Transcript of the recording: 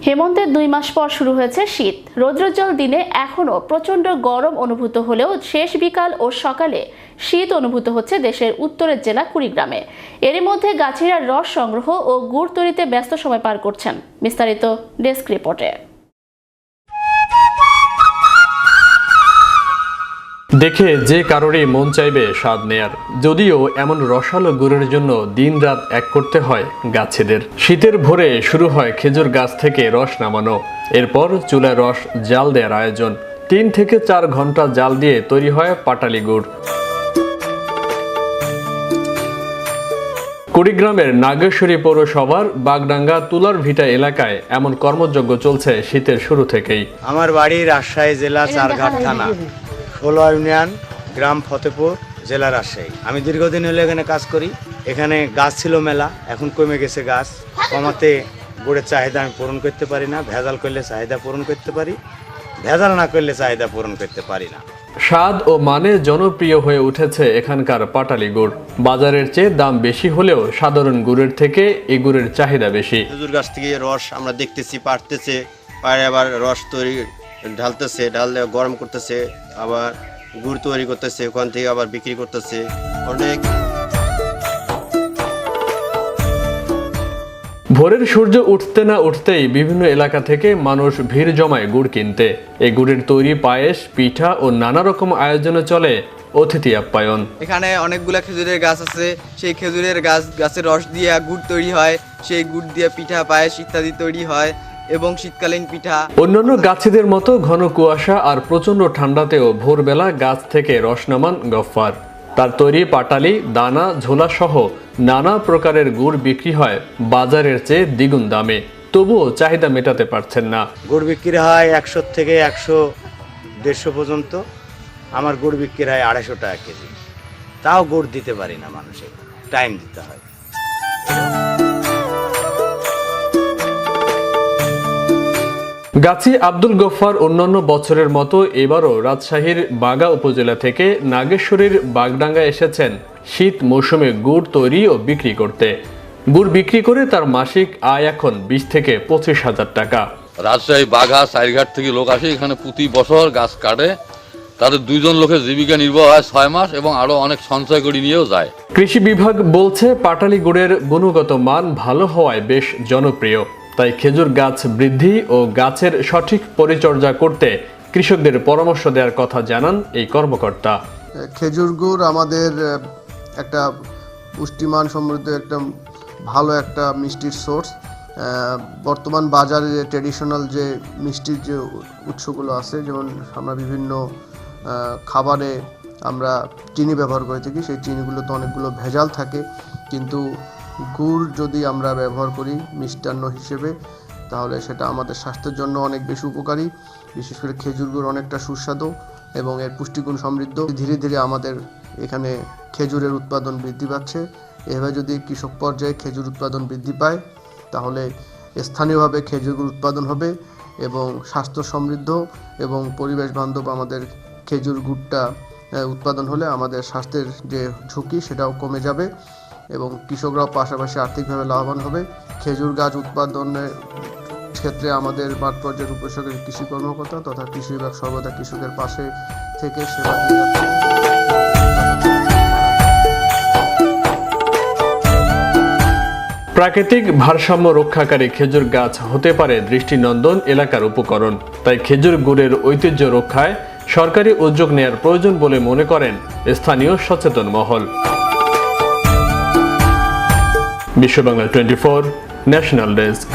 হেমন্তের 2 মাস পর শুরু হয়েছে শীত। রৌদ্রোজ্জ্বল দিনে এখনও প্রচণ্ড গরম অনুভূত হলেও শেষ বিকাল ও সকালে শীত অনুভূত হচ্ছে দেশের উত্তরের জেলা কুড়িগ্রামে। এরই মধ্যে গাছিরা রস সংগ্রহ ও গুড় তৈরিতে ব্যস্ত সময় পার করছেন। বিস্তারিত ডেস্ক রিপোর্টে। দেখে যে কারোরই মন চাইবে স্বাদ নেয়ার, যদিও এমন রসালো গুড়ের জন্য দিন রাত এক করতে হয় গাছেদের। শীতের ভোরে শুরু হয় খেজুর গাছ থেকে রস নামানো, এরপর চুলায় রস জাল দেওয়ার আয়োজন। 3 থেকে 4 ঘন্টা জাল দিয়ে তৈরি হয় পাটালি গুড়। কুড়িগ্রামের নাগেশ্বরী পৌরসভার বাগডাঙ্গা তুলার ভিটা এলাকায় এমন কর্মযজ্ঞ চলছে শীতের শুরু থেকেই। আমার বাড়ি রাজশাহী জেলা চারঘাট থানা 16 ইউনিয়ন, গ্রাম ফতেপুর, জেলা রাজশাহী। আমি দীর্ঘদিন হলো এখানে কাজ করি। এখানে গাছ ছিল মেলা, এখন কমে গেছে গাছ। কমাতে গুড়ের চাহিদা আমি পূরণ করতে পারি না। ভেজাল করলে চাহিদা পূরণ করতে পারি, ভেজাল না করলে চাহিদা পূরণ করতে পারি না। স্বাদ ও মানে জনপ্রিয় হয়ে উঠেছে এখানকার পাটালি গুড়। বাজারের চেয়ে দাম বেশি হলেও সাধারণ গুড়ের থেকে এই গুড়ের চাহিদা বেশি। খেজুর গাছ থেকে রস আমরা দেখতেছি, পাড়তেছে, পাড়ে আবার রস তৈরি ঢালতেছে, ঢাললে গরম করতেছে, আবার গুড় তৈরি করতেছে, ওখান থেকে আবার বিক্রি করতেছে। অনেক ভোরের সূর্য উঠতে না উঠতেই বিভিন্ন এলাকা থেকে মানুষ ভিড় জমায় গুড় কিনতে। এই গুড়ের তৈরি পায়েস, পিঠা ও নানা রকম আয়োজনে চলে অতিথি আপ্যায়ন। এখানে অনেকগুলা খেজুরের গাছ আছে, সেই খেজুরের গাছের রস দিয়ে গুড় তৈরি হয়, সেই গুড় দিয়ে পিঠা, পায়েস ইত্যাদি তৈরি হয় এবং শীতকালীন পিঠা। অন্যান্য গাছেদের মতো ঘন কুয়াশা আর প্রচন্ড ঠান্ডাতেও ভোরবেলা গাছ থেকে রস নামান গফফার। তার তৈরি পাটালি, দানা, ঝোলা সহ নানা প্রকারের গুড় বিক্রি হয় বাজারের চেয়ে দ্বিগুণ দামে। তবুও চাহিদা মেটাতে পারছেন না। গুড় বিক্রি হয় 100 থেকে 100-150 পর্যন্ত। আমার গুড় বিক্রি হয় 250 টাকা কেজি। তাও গুড় দিতে পারি না, মানুষের টাইম দিতে হয়। গাছি আব্দুল গফফার অন্যান্য বছরের মতো এবারও রাজশাহীর বাগা উপজেলা থেকে নাগেশ্বরীর বাগডাঙ্গা এসেছেন শীত মৌসুমে গুড় তৈরি ও বিক্রি করতে। গুড় বিক্রি করে তার মাসিক আয় এখন 20 থেকে 25 হাজার টাকা। রাজশাহী বাঘা চারঘাট থেকে লোক আসে এখানে প্রতি বছর গাছ কাটে। তাদের 2 জন লোকের জীবিকা নির্বাহ হয় 6 মাস এবং আরো অনেক সঞ্চয় করে নিয়েও যায়। কৃষি বিভাগ বলছে পাটালি গুড়ের গুণগত মান ভালো হওয়ায় বেশ জনপ্রিয়। তাই খেজুর গাছ বৃদ্ধি ও গাছের সঠিক পরিচর্যা করতে কৃষকদের পরামর্শ দেওয়ার কথা জানান এই কর্মকর্তা। খেজুর গুড় আমাদের একটা পুষ্টিমান সমৃদ্ধ একটা ভালো একটা মিষ্টির সোর্স। বর্তমান বাজারে ট্রেডিশনাল যে মিষ্টির যে উৎসগুলো আছে, যেমন আমরা বিভিন্ন খাবারে আমরা চিনি ব্যবহার করে থাকি, সেই চিনিগুলোতে অনেকগুলো ভেজাল থাকে। কিন্তু গুড় যদি আমরা ব্যবহার করি মিষ্টান্ন হিসেবে, তাহলে সেটা আমাদের স্বাস্থ্যের জন্য অনেক বেশি উপকারী। বিশেষ করে খেজুর গুড় অনেকটা সুস্বাদু এবং এর পুষ্টিগুণ সমৃদ্ধ। ধীরে ধীরে আমাদের এখানে খেজুরের উৎপাদন বৃদ্ধি পাচ্ছে। এভাবে যদি কৃষক পর্যায়ে খেজুর উৎপাদন বৃদ্ধি পায়, তাহলে স্থানীয়ভাবে খেজুর গুড় উৎপাদন হবে এবং স্বাস্থ্য সমৃদ্ধ এবং পরিবেশ বান্ধব আমাদের খেজুর গুড়টা উৎপাদন হলে আমাদের স্বাস্থ্যের যে ঝুঁকি সেটাও কমে যাবে এবং কৃষকরাও পাশাপাশি আর্থিকভাবে লাভবান হবে। খেজুর গাছ উৎপাদনের ক্ষেত্রে আমাদের মাঠ পর্যায়ের উপসর্গের কৃষি কর্মকর্তা তথা কৃষি বিভাগ সর্বদা কৃষকের পাশে থেকে সেবা দিয়ে যাচ্ছে। প্রাকৃতিক ভারসাম্য রক্ষাকারী খেজুর গাছ হতে পারে দৃষ্টিনন্দন এলাকার উপকরণ। তাই খেজুর গুড়ের ঐতিহ্য রক্ষায় সরকারি উদ্যোগ নেওয়ার প্রয়োজন বলে মনে করেন স্থানীয় সচেতন মহল। বিশ্ব বাংলা 24 ন্যাশনাল ডেস্ক।